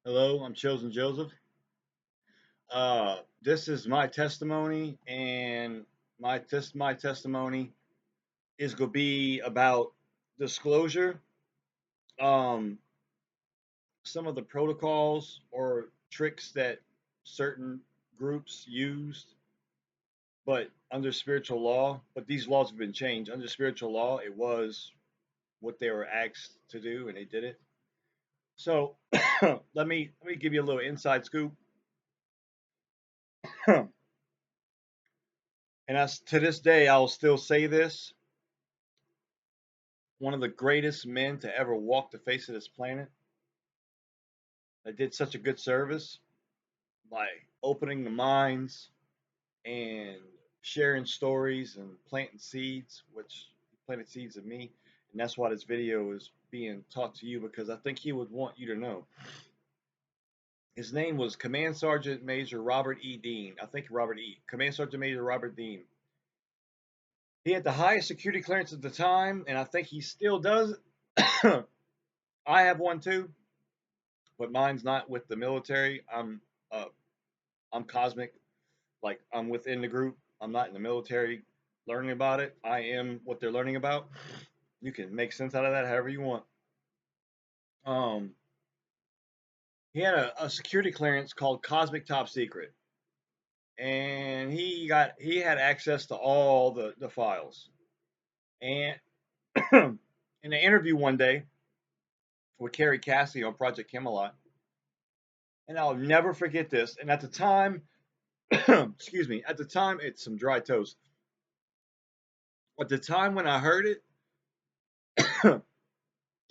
Hello, I'm Chosen Joseph. This is my testimony, and my testimony is gonna be about disclosure. Um, some of the protocols or tricks that certain groups used, but under spiritual law. But these laws have been changed. Under spiritual law, it was what they were asked to do, and they did it. So let me give you a little inside scoop. And as to this day, I'll still say this: one of the greatest men to ever walk the face of this planet that did such a good service by opening the minds and sharing stories and planting seeds, which he planted seeds in me. And that's why this video is being taught to you, because I think he would want you to know. His name was Command Sergeant Major Robert E. Dean. I think Robert E. Command Sergeant Major Robert Dean. He had the highest security clearance at the time, and I think he still does. I have one too, but mine's not with the military. Uh, I'm cosmic. Like, I'm within the group. I'm not in the military learning about it. I am what they're learning about. You can make sense out of that however you want. Um, he had a security clearance called Cosmic Top Secret, and he had access to all the files. And in an interview one day with Kerry Cassidy on Project Camelot, and I'll never forget this. And at the time, excuse me, at the time, it's some dry toast. At the time when I heard it,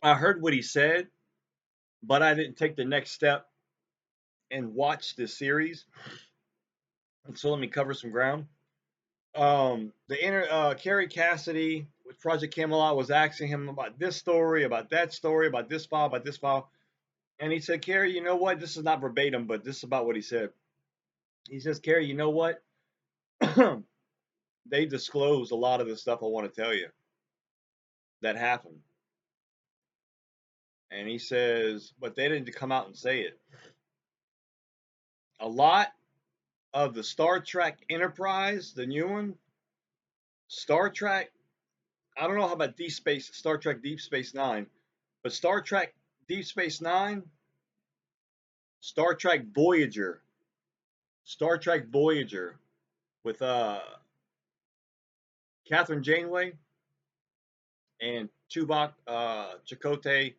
I heard what he said, but I didn't take the next step and watch this series. And so let me cover some ground. Kerry Cassidy with Project Camelot was asking him about this story, about that story, about this file, about this file. And he said, Kerry, you know what? This is not verbatim, but this is about what he said. He says, Kerry, you know what? They disclosed a lot of the stuff I want to tell you that happened. And he says, but they didn't come out and say it. A lot of the Star Trek Enterprise, the new one, Star Trek, I don't know how about Star Trek Deep Space Nine, but Star Trek Deep Space Nine, Star Trek Voyager, Star Trek Voyager with Catherine Janeway and Tuvok Chakotay,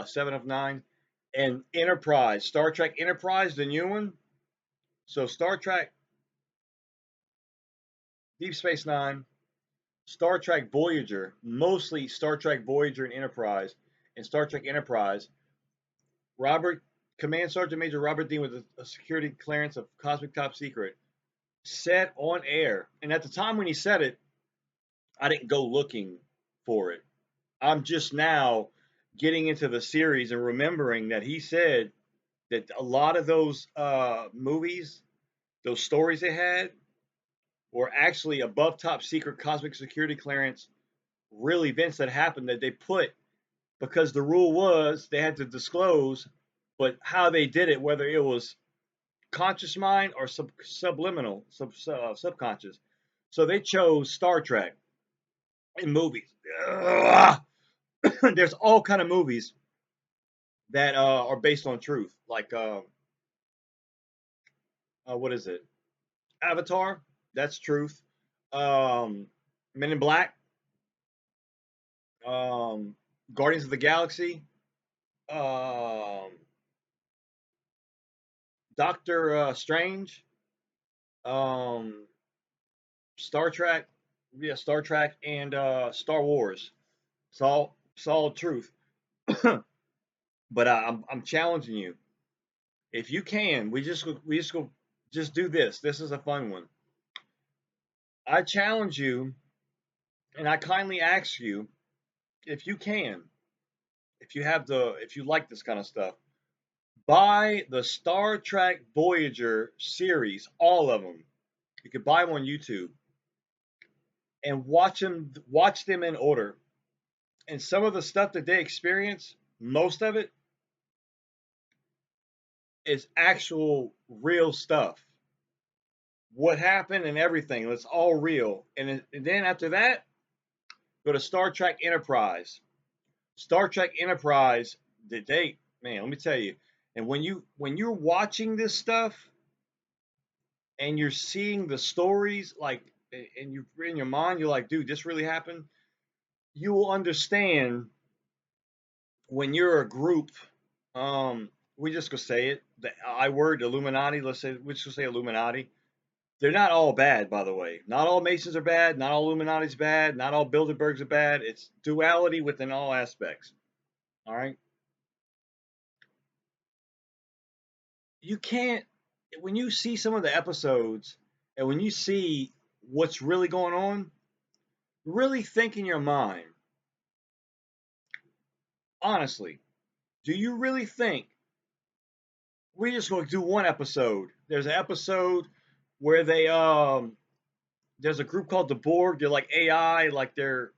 Seven of Nine, and Enterprise, Star Trek Enterprise, the new one. So Star Trek Deep Space Nine, Star Trek Voyager, mostly Star Trek Voyager and Enterprise, and Star Trek Enterprise. Robert Command Sergeant Major Robert Dean with a security clearance of Cosmic Top Secret said on air, and at the time when he said it, I didn't go looking for it. I'm just now getting into the series and remembering that he said that a lot of those movies, those stories they had, were actually above top secret cosmic security clearance real events that happened that they put, because the rule was they had to disclose, but how they did it, whether it was conscious mind or subliminal, subconscious. So they chose Star Trek in movies. There's all kind of movies that are based on truth, like what is it? Avatar. That's truth. Um, Men in Black. Um, Guardians of the Galaxy. Um, Doctor Strange. Um, Star Trek. Yeah, Star Trek and Star Wars. It's all truth. But I'm challenging you. If you can, just do this. This is a fun one. I challenge you, and I kindly ask you, if you can, if you like this kind of stuff, buy the Star Trek Voyager series, all of them. You could buy them on YouTube and watch them in order. And some of the stuff that they experience, most of it, is actual real stuff. What happened and everything. It's all real. And then after that, go to Star Trek Enterprise. Star Trek Enterprise, did they, man, let me tell you. And when you're watching this stuff and you're seeing the stories, like, and you in your mind, you're like, dude, this really happened. You will understand when you're a group. We just gonna say it. The I word Illuminati. Let's say we just gonna say Illuminati. They're not all bad, by the way. Not all Masons are bad. Not all Illuminati's bad. Not all Bilderbergs are bad. It's duality within all aspects. All right. You can't, when you see some of the episodes and when you see what's really going on, really think in your mind, honestly, do you really think we're just going to do one episode? There's an episode where there's a group called the Borg. They're like AI, like they're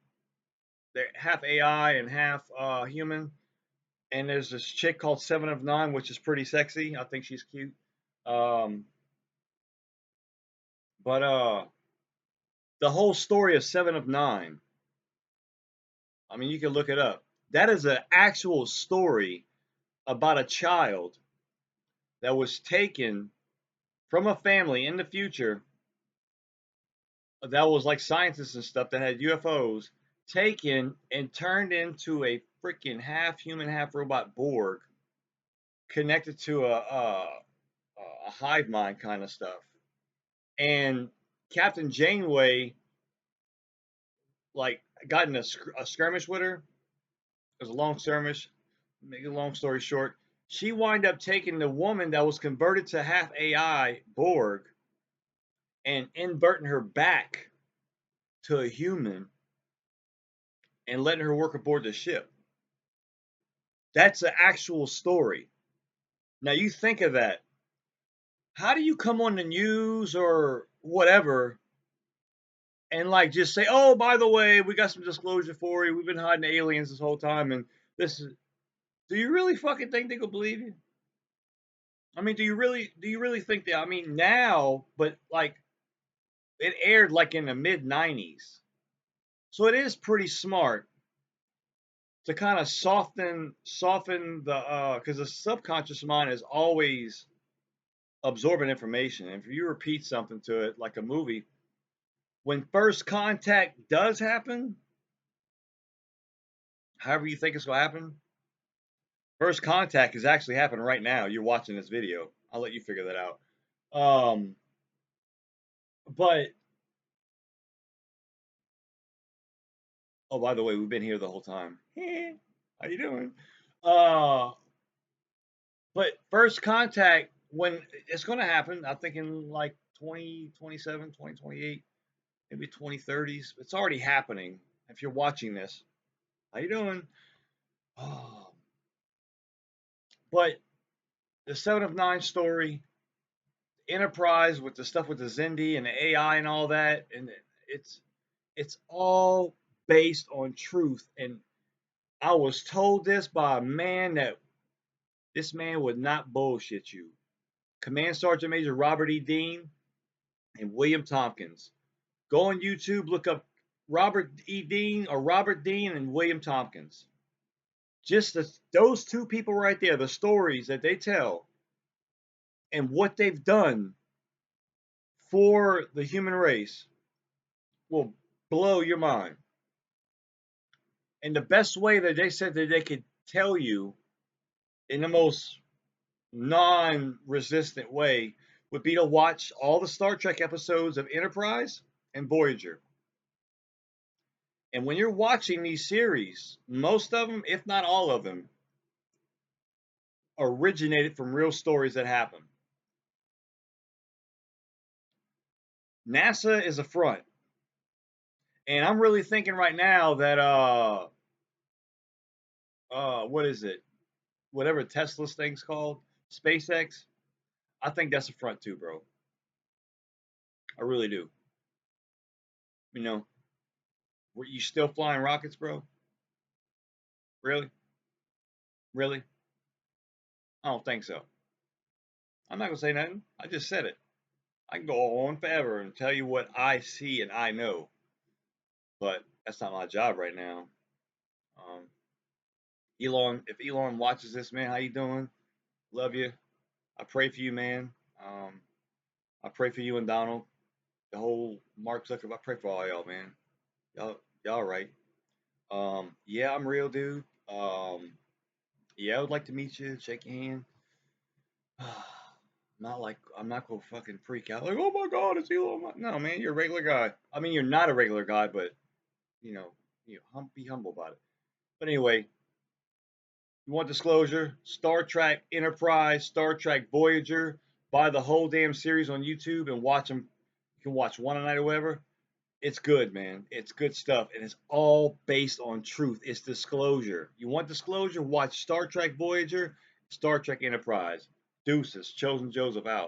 half AI and half human. And there's this chick called Seven of Nine, which is pretty sexy. I think she's cute. Um, but the whole story of Seven of Nine, I mean, you can look it up. That is an actual story about a child that was taken from a family in the future that was like scientists and stuff that had UFOs, taken and turned into a freaking half human, half robot Borg connected to a hive mind kind of stuff. And Captain Janeway, like, got in a skirmish with her. It was a long skirmish. Make a long story short, she wind up taking the woman that was converted to half AI Borg and inverting her back to a human and letting her work aboard the ship. That's an actual story. Now you think of that. How do you come on the news or whatever and like just say, "Oh, by the way, we got some disclosure for you. We've been hiding aliens this whole time, and this is." Do you really fucking think they could believe you? I mean, do you really think that? I mean, now, but like it aired like in the mid '90s, so it is pretty smart to kind of soften the because the subconscious mind is always absorbing information. And if you repeat something to it, like a movie, when first contact does happen, however you think it's gonna happen, first contact is actually happening right now. You're watching this video. I'll let you figure that out. Um, but oh, by the way, we've been here the whole time. How you doing? Uh, but first contact, when it's going to happen, I'm thinking like 2027, 2028, maybe 2030s. It's already happening. If you're watching this, how you doing? Oh, but the Seven of Nine story, Enterprise with the stuff with the Zindi and the AI and all that, and it's it's all based on truth. And I was told this by a man that this man would not bullshit you. Command Sergeant Major Robert E. Dean and William Tompkins. Go on YouTube, look up Robert E. Dean or Robert Dean and William Tompkins. Just those two people right there, the stories that they tell and what they've done for the human race will blow your mind. And the best way that they said that they could tell you in the most non-resistant way would be to watch all the Star Trek episodes of Enterprise and Voyager. And when you're watching these series, most of them, if not all of them, originated from real stories that happened. NASA is a front. And I'm really thinking right now that what is it? Whatever Tesla's thing's called, SpaceX, I think that's a front too, bro. I really do. You know, were you still flying rockets, bro? Really? Really? I don't think so. I'm not gonna say nothing. I just said it. I can go on forever and tell you what I see and I know, but that's not my job right now. Um, Elon, if Elon watches this, man, how you doing? Love you. I pray for you, man. Um, I pray for you and Donald, the whole Mark Zuckerberg. I pray for all y'all, man. Y'all right. Yeah, I'm real, dude. Yeah, I would like to meet you, shake your hand. Not like I'm not gonna fucking freak out like, oh my god, it's Elon Musk. No, man, you're a regular guy. I mean, you're not a regular guy, but you know, be humble about it. But anyway, you want disclosure? Star Trek Enterprise, Star Trek Voyager. Buy the whole damn series on YouTube and watch them. You can watch one a night or whatever. It's good, man. It's good stuff, and it's all based on truth. It's disclosure. You want disclosure? Watch Star Trek Voyager, Star Trek Enterprise. Deuces, Chosen Joseph out.